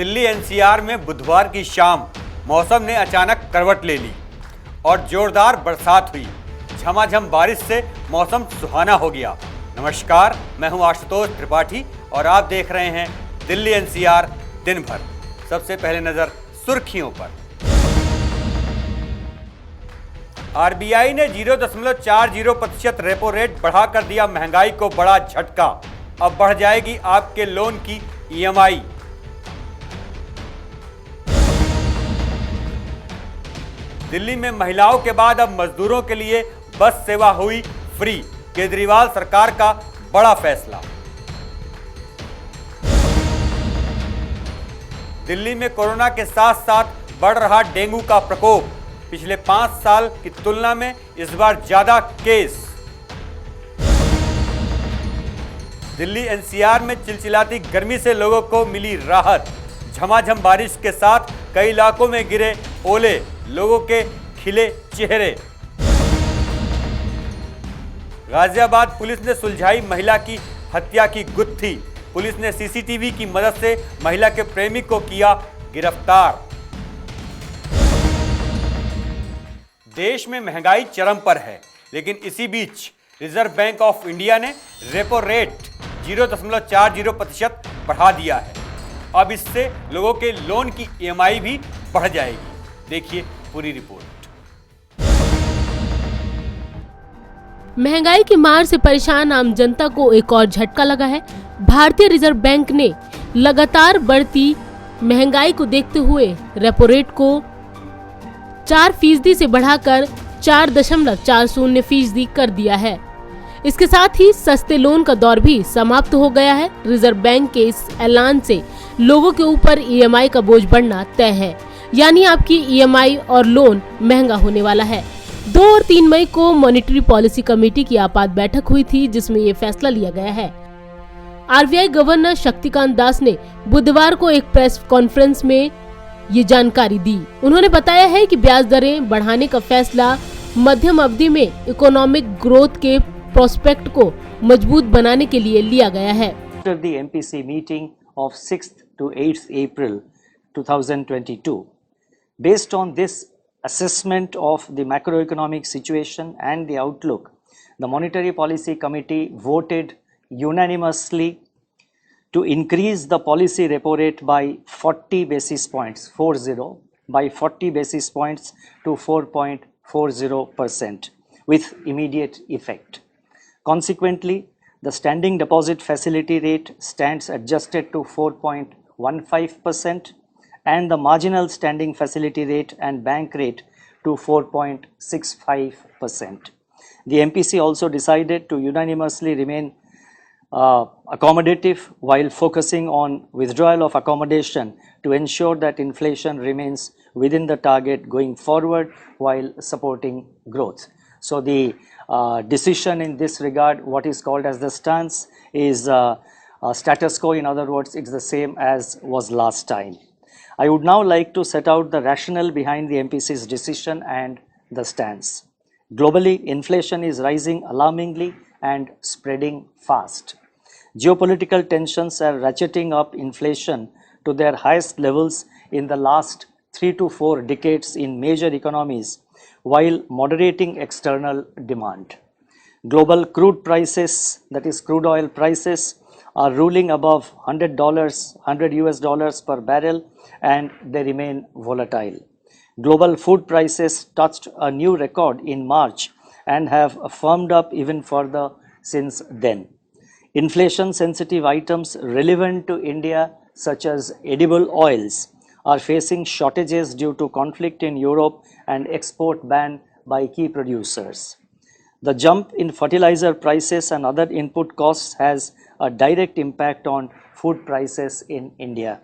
Delhi NCR में बुधवार की शाम मौसम ने अचानक करवट ले ली और जोरदार बरसात हुई। झमाझम बारिश से मौसम सुहाना हो गया। नमस्कार, मैं हूं आशुतोष त्रिपाठी और आप देख रहे हैं दिल्ली एनसीआर दिन भर। सबसे पहले नजर सुर्खियों पर। आरबीआई ने 0.40% रेपो रेट बढ़ाकर दिया महंगाई को बड़ा झटका। अब बढ़ जाएगी आपके लोन की ईएमआई। दिल्ली में महिलाओं के बाद अब मजदूरों के लिए बस सेवा हुई फ्री। केजरीवाल सरकार का बड़ा फैसला। दिल्ली में कोरोना के साथ साथ बढ़ रहा डेंगू का प्रकोप। पिछले 5 साल की तुलना में इस बार ज्यादा केस। दिल्ली एनसीआर में चिलचिलाती गर्मी से लोगों को मिली राहत। झमाझम बारिश के साथ कई इलाकों में गिरे ओले, लोगों के खिले चेहरे। गाजियाबाद पुलिस ने सुलझाई महिला की हत्या की गुत्थी। पुलिस ने सीसीटीवी की मदद से महिला के प्रेमी को किया गिरफ्तार। देश में महंगाई चरम पर है, लेकिन इसी बीच रिजर्व बैंक ऑफ इंडिया ने रेपो रेट 0.40% बढ़ा दिया है। अब इससे लोगों के लोन की ईएमआई भी बढ़ जाएगी। देखिए पूरी रिपोर्ट। महंगाई की मार से परेशान आम जनता को एक और झटका लगा है। भारतीय रिजर्व बैंक ने लगातार बढ़ती महंगाई को देखते हुए रेपो रेट को 4% से बढ़ाकर 4.40% कर दिया है। इसके साथ ही सस्ते लोन का दौर भी समाप्त हो गया है। रिजर्व बैंक के इस ऐलान से लोगों के ऊपर ईएमआई का बोझ बढ़ना तय है, यानी आपकी ईएमआई और लोन महंगा होने वाला है। 2 और 3 मई को मॉनेटरी पॉलिसी कमेटी की आपात बैठक हुई थी, जिसमें ये फैसला लिया गया है। आरबीआई गवर्नर शक्तिकांत दास ने बुधवार को एक प्रेस कॉन्फ्रेंस में ये जानकारी दी। उन्होंने बताया है कि ब्याज दरें बढ़ाने का फैसला मध्यम अवधि में इकोनॉमिक ग्रोथ के प्रोस्पेक्ट को मजबूत बनाने के लिए लिया गया है। After the MPC meeting of 6th to 8th April 2022, based on this assessment of the macroeconomic situation and the outlook, the Monetary Policy Committee voted unanimously to increase the policy repo rate by 40 basis points, by 40 basis points to 4.40% with immediate effect. Consequently, the standing deposit facility rate stands adjusted to 4.15% and the marginal standing facility rate and bank rate to 4.65%. The MPC also decided to unanimously remain accommodative while focusing on withdrawal of accommodation to ensure that inflation remains within the target going forward while supporting growth. So the decision in this regard, what is called as the stance, is status quo. In other words, it's the same as was last time. I would now like to set out the rationale behind the MPC's decision and the stance. Globally, inflation is rising alarmingly and spreading fast. Geopolitical tensions are ratcheting up inflation to their highest levels in the last 3 to 4 decades in major economies, while moderating external demand. Global crude prices, that is crude oil prices, are ruling above $100 per barrel, and they remain volatile. Global food prices touched a new record in March and have firmed up even further since then. Inflation sensitive items relevant to India, such as edible oils, are facing shortages due to conflict in Europe and export ban by key producers. The jump in fertilizer prices and other input costs has a direct impact on food prices in India.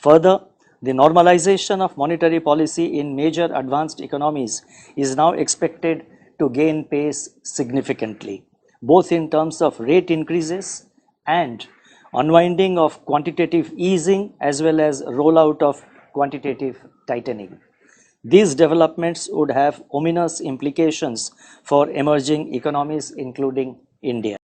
Further, the normalization of monetary policy in major advanced economies is now expected to gain pace significantly, both in terms of rate increases and unwinding of quantitative easing as well as rollout of quantitative tightening. These developments would have ominous implications for emerging economies including India.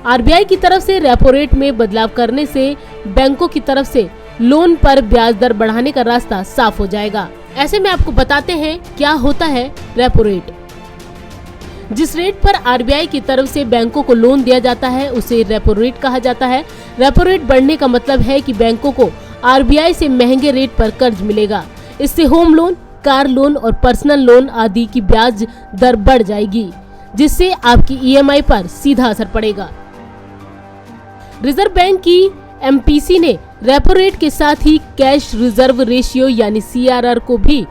RBI की तरफ से repo rate में बदलाव करने से बैंकों की तरफ से लोन पर ब्याज दर बढ़ाने का रास्ता साफ हो जाएगा। ऐसे में आपको बताते हैं क्या होता है रेपो रेट। जिस रेट पर आरबीआई की तरफ से बैंकों को लोन दिया जाता है उसे रेपो रेट कहा जाता है। रेपो रेट बढ़ने का मतलब है कि बैंकों को आरबीआई से महंगे रेट पर कर्ज मिलेगा। इससे होम लोन, कार लोन और पर्सनल लोन आदि की ब्याज दर बढ़ जाएगी, जिससे आपकी ईएमआई पर सीधा असर पड़ेगा। रिजर्व बैंक की एमपीसी ने रेपो रेट के साथ ही कैश रिजर्व रेशियो यानी सीआरआर को भी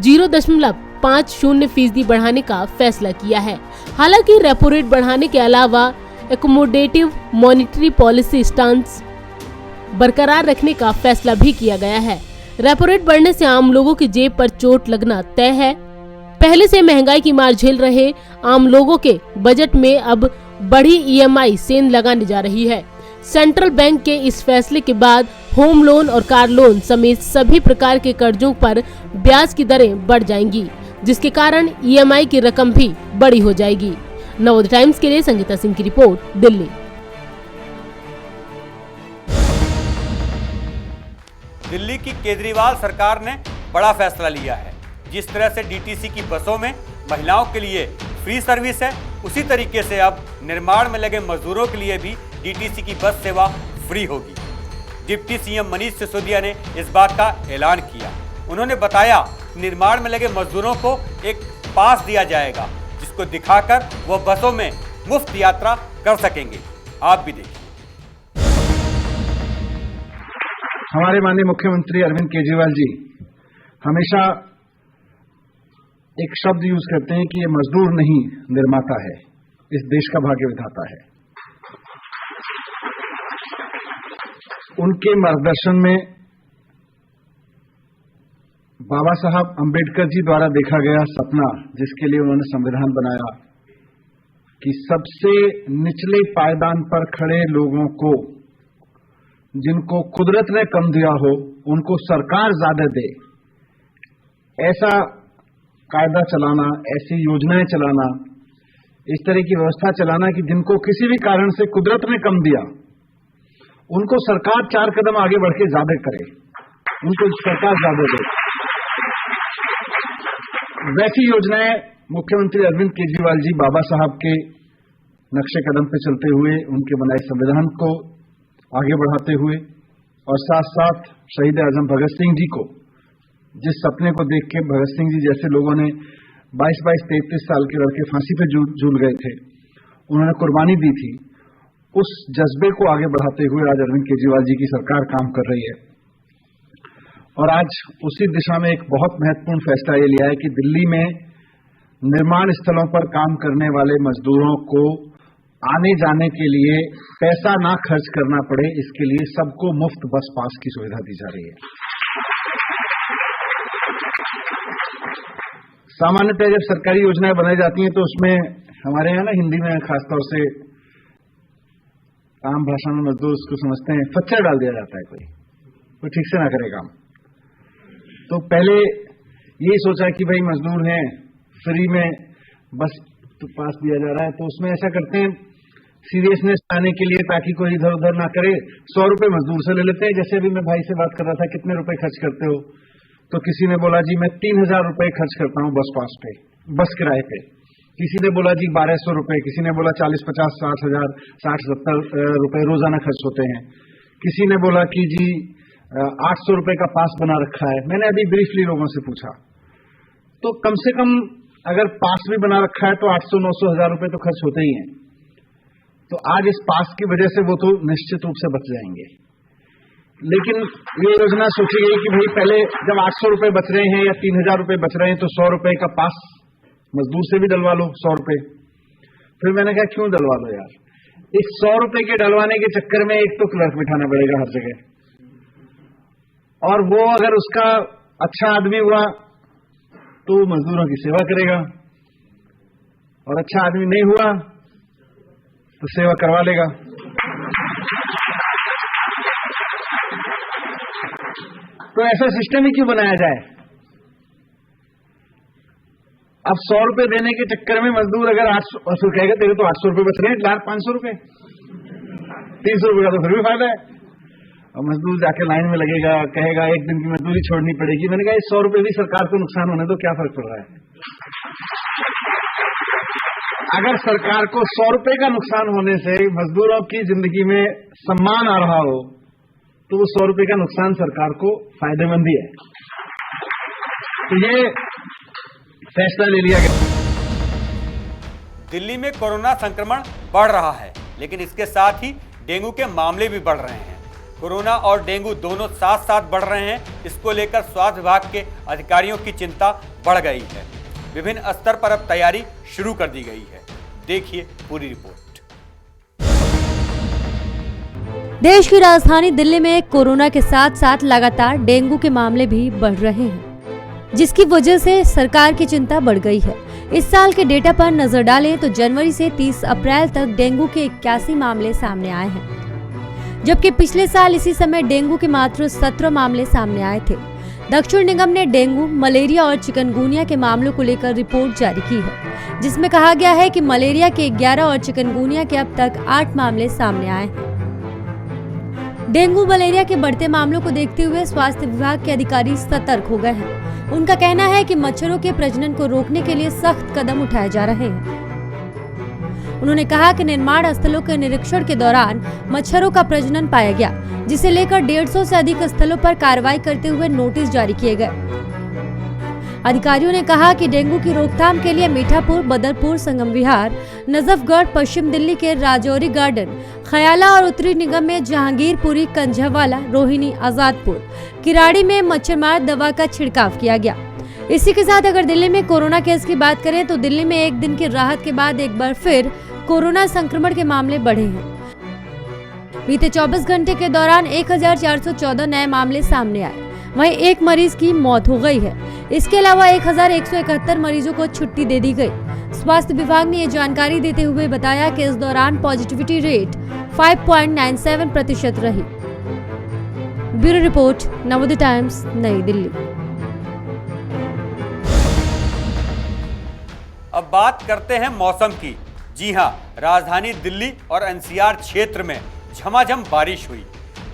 0.50% बढ़ाने का फैसला किया है। हालांकि रेपो रेट बढ़ाने के अलावा एकोमोडेटिव मॉनेटरी पॉलिसी स्टांस बरकरार रखने का फैसला भी किया गया है। रेपो रेट बढ़ने से आम लोगों की जेब पर चोट लगना तय है। पहले से महंगाई की मार झेल रहे आम लोगों के बजट में अब बड़ी ईएमआई सेंध लगाने जा रही है। सेंट्रल बैंक के इस फैसले के बाद होम लोन और कार लोन समेत सभी प्रकार के कर्जों पर ब्याज की दरें बढ़ जाएंगी, जिसके कारण ईएमआई की रकम भी बड़ी हो जाएगी। नवोदय टाइम्स के लिए संगीता सिंह की रिपोर्ट, दिल्ली। दिल्ली की केजरीवाल सरकार ने बड़ा फैसला लिया है। जिस तरह से डीटीसी की बसों में महिलाओं के लिए फ्री सर्विस है, उसी तरीके से अब निर्माण में लगे मजदूरों के लिए भी डीटीसी की बस सेवा फ्री होगी। डिप्टी सीएम मनीष सिसोदिया ने इस बात का ऐलान किया। उन्होंने बताया निर्माण में लगे मजदूरों को एक पास दिया जाएगा, जिसको दिखाकर वो बसों में मुफ्त यात्रा कर सकेंगे। आप भी देखिए। हमारे माननीय मुख्यमंत्री अरविंद केजरीवाल जी हमेशा एक शब्द यूज करते हैं कि ये मजदूर नहीं निर्माता है, इस देश का भाग्य विधाता है। उनके मार्गदर्शन में बाबा साहब अंबेडकर जी द्वारा देखा गया सपना, जिसके लिए उन्होंने संविधान बनाया कि सबसे निचले पायदान पर खड़े लोगों को, जिनको कुदरत ने कम दिया हो, उनको सरकार ज्यादा दे, ऐसा कायदा चलाना, ऐसी योजनाएं चलाना, इस तरह की व्यवस्था चलाना कि जिनको किसी भी कारण से कुदरत ने कम दिया, उनको सरकार 4 कदम आगे बढ़ के ज्यादा करे, उनको सरकार ज्यादा दे। वैसी योजनाएं मुख्यमंत्री अरविंद केजरीवाल जी बाबा साहब के नक्शे कदम पे चलते हुए, उनके बनाए संविधान को आगे बढ़ाते हुए और साथ साथ शहीद आजम भगत सिंह जी को, जिस सपने को देख के भगत सिंह जी जैसे लोगों ने 22-22, 33 साल के लड़के फांसी पे झूल गए थे, उन्होंने कुर्बानी दी थी, उस जज्बे को आगे बढ़ाते हुए आज अरविंद केजरीवाल जी की सरकार काम कर रही है। और आज उसी दिशा में एक बहुत महत्वपूर्ण फैसला ये लिया है कि दिल्ली में निर्माण स्थलों पर काम करने वाले मजदूरों को आने जाने के लिए पैसा ना खर्च करना पड़े, इसके लिए सबको मुफ्त बस पास की सुविधा दी जा रही है। सामान्यतः जब सरकारी योजनाएं बनाई जाती हैं तो उसमें हमारे यहाँ ना हिंदी में खासतौर से आम भाषा में मजदूर उसको समझते हैं फच्चा डाल दिया जाता है, कोई ठीक से ना करे काम। तो पहले यही सोचा कि भाई मजदूर हैं, फ्री में बस तो पास दिया जा रहा है, तो उसमें ऐसा करते हैं सीरियसनेस आने के लिए, ताकि कोई इधर उधर ना करे, 100 रुपए मजदूर से ले लेते हैं। जैसे अभी मैं भाई से बात कर रहा था, कितने रुपए खर्च करते हो, तो किसी ने बोला जी मैं 3000 रुपए खर्च करता हूं बस पास पे, बस किराए पे। किसी ने बोला जी 1200 रुपए, किसी ने बोला 40, 50, 60,000, 60, 70 रुपए रोजाना खर्च होते हैं। किसी ने बोला कि जी 800 रुपए का पास बना रखा है। मैंने अभी ब्रीफली लोगों से पूछा, तो कम से कम अगर पास भी बना रखा है तो 800, 900, 1000 रुपए तो खर्च होते ही हैं। तो आज इस पास की वजह से वो तो निश्चित रूप से बच जाएंगे। लेकिन ये योजना सोची गई कि भाई पहले जब 800 रुपए बच रहे हैं या 3000 रुपए बच रहे हैं तो 100 रुपए का पास मजदूर से भी डलवा लो, 100 रुपए। फिर मैंने कहा क्यों डलवा लो यार, इस 100 रुपए के डलवाने के चक्कर में एक तो क्लर्क बिठाना पड़ेगा हर जगह, और वो अगर उसका अच्छा आदमी हुआ तो मजदूरों की सेवा करेगा, और अच्छा आदमी नहीं हुआ तो सेवा करवा लेगा। तो ऐसा सिस्टम ही क्यों बनाया जाए? अब 100 रुपए देने के चक्कर में मजदूर अगर 800 कहेगा तेरे तो 800 रुपए बच रहे हैं, 500 रुपए, 300 रुपए का तो फिर भी फायदा है। और मजदूर जाके लाइन में लगेगा, कहेगा 1 दिन की मजदूरी छोड़नी पड़ेगी। मैंने कहा 100 रुपए भी सरकार को नुकसान होने तो क्या फर्क पड़ रहा है? अगर सरकार को 100 रुपए का नुकसान होने से मजदूरों की जिंदगी में सम्मान आ रहा हो तो वो 100 रुपए का नुकसान सरकार को फायदेमंद ही है। तो ये फैसला ले लिया गया। दिल्ली में कोरोना संक्रमण बढ़ रहा है, लेकिन इसके साथ ही डेंगू के मामले भी बढ़ रहे हैं। कोरोना और डेंगू दोनों साथ साथ बढ़ रहे हैं। इसको लेकर स्वास्थ्य विभाग के अधिकारियों की चिंता बढ़ गई है। विभिन्न स्तर पर अब तैयारी शुरू कर दी गई है। देखिए पूरी रिपोर्ट। देश की राजधानी दिल्ली में कोरोना के साथ साथ लगातार डेंगू के मामले भी बढ़ रहे हैं, जिसकी वजह से सरकार की चिंता बढ़ गई है। इस साल के डेटा पर नजर डालें तो जनवरी से 30 अप्रैल तक डेंगू के 81 मामले सामने आए हैं, जबकि पिछले साल इसी समय डेंगू के मात्र 17 मामले सामने आए थे। दक्षिण निगम ने डेंगू, मलेरिया और चिकनगुनिया के मामलों को लेकर रिपोर्ट जारी की है, जिसमें कहा गया है कि मलेरिया के 11 और चिकनगुनिया के अब तक 8 मामले सामने आए हैं। डेंगू मलेरिया के बढ़ते मामलों को देखते हुए स्वास्थ्य विभाग के अधिकारी सतर्क हो गए हैं। उनका कहना है कि मच्छरों के प्रजनन को रोकने के लिए सख्त कदम उठाए जा रहे हैं। उन्होंने कहा कि निर्माण स्थलों के निरीक्षण के दौरान मच्छरों का प्रजनन पाया गया, जिसे लेकर 150 से अधिक स्थलों पर कार्रवाई करते हुए नोटिस जारी किए गए। अधिकारियों ने कहा कि डेंगू की रोकथाम के लिए मीठापुर, बदरपुर, संगम विहार, नजफगढ़, पश्चिम दिल्ली के राजौरी गार्डन, खयाला और उत्तरी निगम में जहांगीरपुरी, कंझावाला, रोहिणी, आजादपुर, किराड़ी में मच्छरमार दवा का छिड़काव किया गया। इसी के साथ अगर दिल्ली में कोरोना केस की बात करें तो दिल्ली में 1 दिन की राहत के बाद एक बार फिर कोरोना संक्रमण के मामले बढ़े हैं। बीते 24 घंटे के दौरान 1414 नए मामले सामने आए, वहीं एक मरीज की मौत हो गई है। इसके अलावा 1171 मरीजों को छुट्टी दे दी गई। स्वास्थ्य विभाग ने ये जानकारी देते हुए बताया कि इस दौरान पॉजिटिविटी रेट 5.97% रही। ब्यूरो रिपोर्ट, नवोदय टाइम्स, नई दिल्ली। अब बात करते हैं मौसम की। जी हां, राजधानी दिल्ली और एनसीआर क्षेत्र में झमाझम बारिश हुई।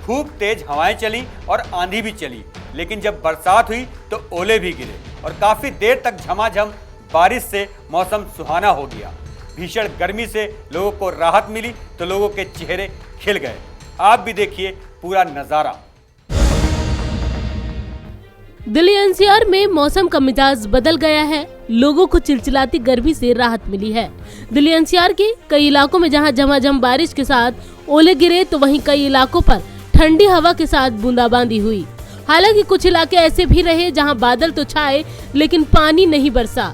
खूब तेज हवाएं चली और आंधी भी चली, लेकिन जब बरसात हुई तो ओले भी गिरे और काफी देर तक झमाझम बारिश से मौसम सुहाना हो गया। भीषण गर्मी से लोगों को राहत मिली तो लोगों के चेहरे खिल गए। आप भी देखिए पूरा नजारा। दिल्ली एनसीआर में मौसम का मिजाज बदल गया है। लोगों को चिलचिलाती गर्मी से राहत मिली है। दिल्ली एनसीआर के कई इलाकों में जहां झमाझम बारिश के साथ ओले गिरे तो वहीं कई इलाकों पर ठंडी हवा के साथ बूंदाबांदी हुई। हालांकि कुछ इलाके ऐसे भी रहे जहां बादल तो छाए लेकिन पानी नहीं बरसा।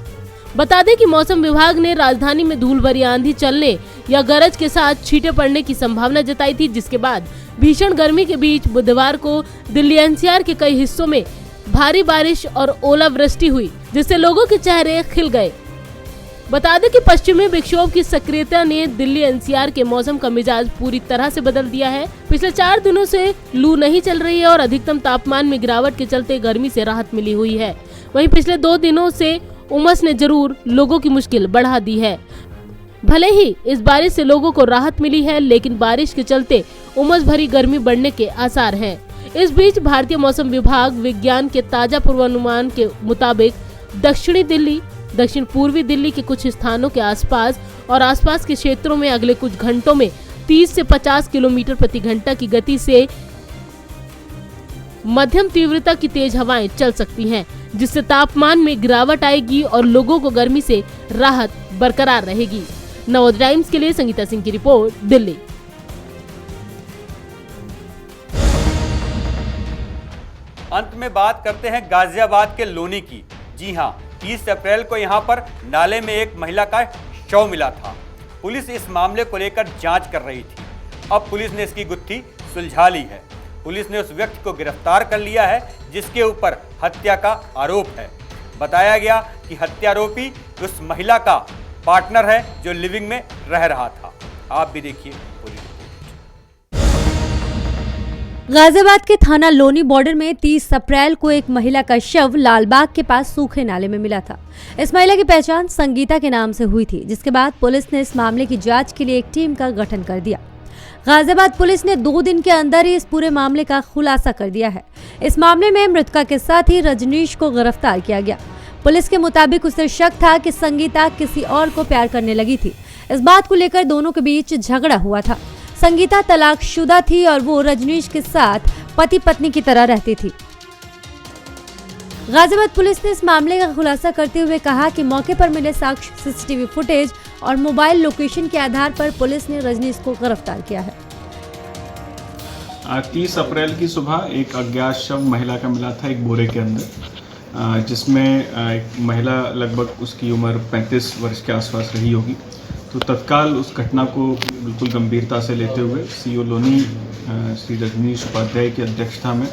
बता दें कि मौसम विभाग ने राजधानी में धूल भरी आंधी चलने या गरज के साथ छींटे पड़ने की संभावना जताई थी, जिसके बाद भीषण गर्मी के बीच बुधवार को दिल्ली एनसीआर के कई हिस्सों में भारी बारिश और ओलावृष्टि हुई, जिससे लोगों के चेहरे खिल गए। बता दें कि पश्चिमी विक्षोभ की सक्रियता ने दिल्ली एनसीआर के मौसम का मिजाज पूरी तरह से बदल दिया है। पिछले 4 दिनों से लू नहीं चल रही है और अधिकतम तापमान में गिरावट के चलते गर्मी से राहत मिली हुई है। वहीं पिछले 2 दिनों से उमस ने जरूर लोगों की मुश्किल बढ़ा दी है। भले ही इस बारिश से लोगों को राहत मिली है, लेकिन बारिश के चलते उमस भरी गर्मी बढ़ने के आसार हैं। इस बीच भारतीय मौसम विभाग विज्ञान के ताजा पूर्वानुमान के मुताबिक दक्षिणी दिल्ली, दक्षिण पूर्वी दिल्ली के कुछ स्थानों के आसपास और आसपास के क्षेत्रों में अगले कुछ घंटों में 30 से 50 किलोमीटर प्रति घंटा की गति से मध्यम तीव्रता की तेज हवाएं चल सकती हैं, जिससे तापमान में गिरावट आएगी और लोगों को गर्मी से राहत बरकरार रहेगी। नवोदय टाइम्स के लिए संगीता सिंह की रिपोर्ट, दिल्ली। अंत में बात करते हैं गाजियाबाद के लोनी की। जी हां, 30 अप्रैल को यहां पर नाले में एक महिला का शव मिला था। पुलिस इस मामले को लेकर जांच कर रही थी। अब पुलिस ने इसकी गुत्थी सुलझा ली है। पुलिस ने उस व्यक्ति को गिरफ्तार कर लिया है जिसके ऊपर हत्या का आरोप है। बताया गया कि हत्यारोपी उस महिला का पार्टनर है जो लिविंग में रह रहा था। आप भी देखिए पूरी रिपोर्ट। गाजियाबाद के थाना लोनी बॉर्डर में 30 अप्रैल को एक महिला का शव लालबाग के पास सूखे नाले में मिला था। इस महिला की पहचान संगीता के नाम से हुई थी, जिसके बाद पुलिस ने इस मामले की जांच के लिए एक टीम का गठन कर दिया। गाजियाबाद पुलिस ने 2 दिन के अंदर ही इस पूरे मामले का खुलासा कर दिया है। इस मामले में मृतका के साथ ही रजनीश को गिरफ्तार किया गया। पुलिस के मुताबिक उसे शक था कि संगीता किसी और को प्यार करने लगी थी। इस बात को लेकर दोनों के बीच झगड़ा हुआ था। संगीता तलाकशुदा थी और वो रजनीश के साथ पति पत्नी की तरह रहती थी। गाजियाबाद पुलिस ने इस मामले का खुलासा करते हुए कहा कि मौके पर मिले साक्ष्य, सीसीटीवी फुटेज और मोबाइल लोकेशन के आधार पर पुलिस ने रजनीश को गिरफ्तार किया है। 30 अप्रैल की सुबह एक अज्ञात शव महिला का मिला था एक बोरे के अंदर, जिसमें एक महिला लगभग उसकी उम्र 35 वर्ष के आसपास रही होगी। तो तत्काल उस घटना को बिल्कुल गंभीरता से लेते हुए सीओ लोनी श्री रजनीश उपाध्याय की अध्यक्षता में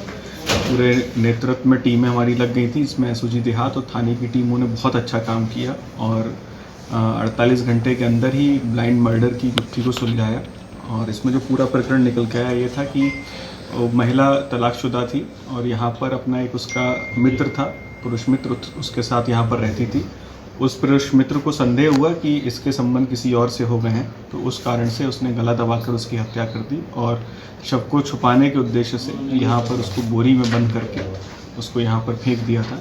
पूरे नेतृत्व में टीमें हमारी लग गई थी। इसमें एसओजी देहात और थाने की टीमों ने बहुत अच्छा काम किया और 48 घंटे के अंदर ही ब्लाइंड मर्डर की गुत्थी को सुलझाया। और इसमें जो पूरा प्रकरण निकल के आया ये था कि वो महिला तलाकशुदा थी और यहाँ पर अपना एक उसका मित्र था, पुरुष मित्र, उसके साथ यहाँ पर रहती थी। उस पुरुष मित्र को संदेह हुआ कि इसके संबंध किसी और से हो गए हैं, तो उस कारण से उसने गला दबाकर उसकी हत्या कर दी और शव को छुपाने के उद्देश्य से यहाँ पर उसको बोरी में बंद करके उसको यहाँ पर फेंक दिया था।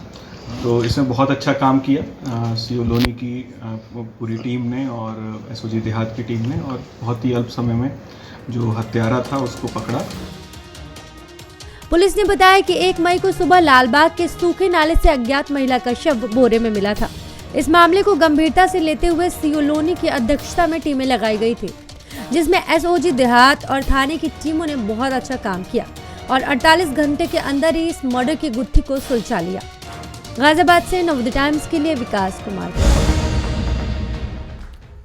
तो इसमें बहुत अच्छा काम किया सीओ लोनी की पूरी टीम ने और एसओजी देहात की टीम ने, और बहुत ही अल्प समय में जो हत्यारा था उसको पकड़ा। पुलिस ने बताया कि 1 मई को सुबह लालबाग के सूखे नाले से अज्ञात महिला का शव बोरे में मिला था। इस मामले को गंभीरता से लेते हुए सीओ लोनी की अध्यक्षता में टीमें लगाई गई थी, जिसमें एसओजी देहात और थाने की टीमों ने बहुत अच्छा काम किया और 48 घंटे के अंदर ही इस मर्डर की गुत्थी को सुलझा लिया। गाजियाबाद से नवोदय टाइम्स के लिए विकास कुमार।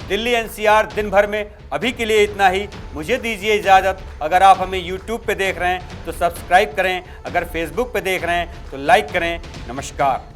दिल्ली एनसीआर दिन भर में अभी के लिए इतना ही। मुझे दीजिए इजाज़त। अगर आप हमें यूट्यूब पे देख रहे हैं तो सब्सक्राइब करें, अगर फेसबुक पे देख रहे हैं तो लाइक करें। नमस्कार।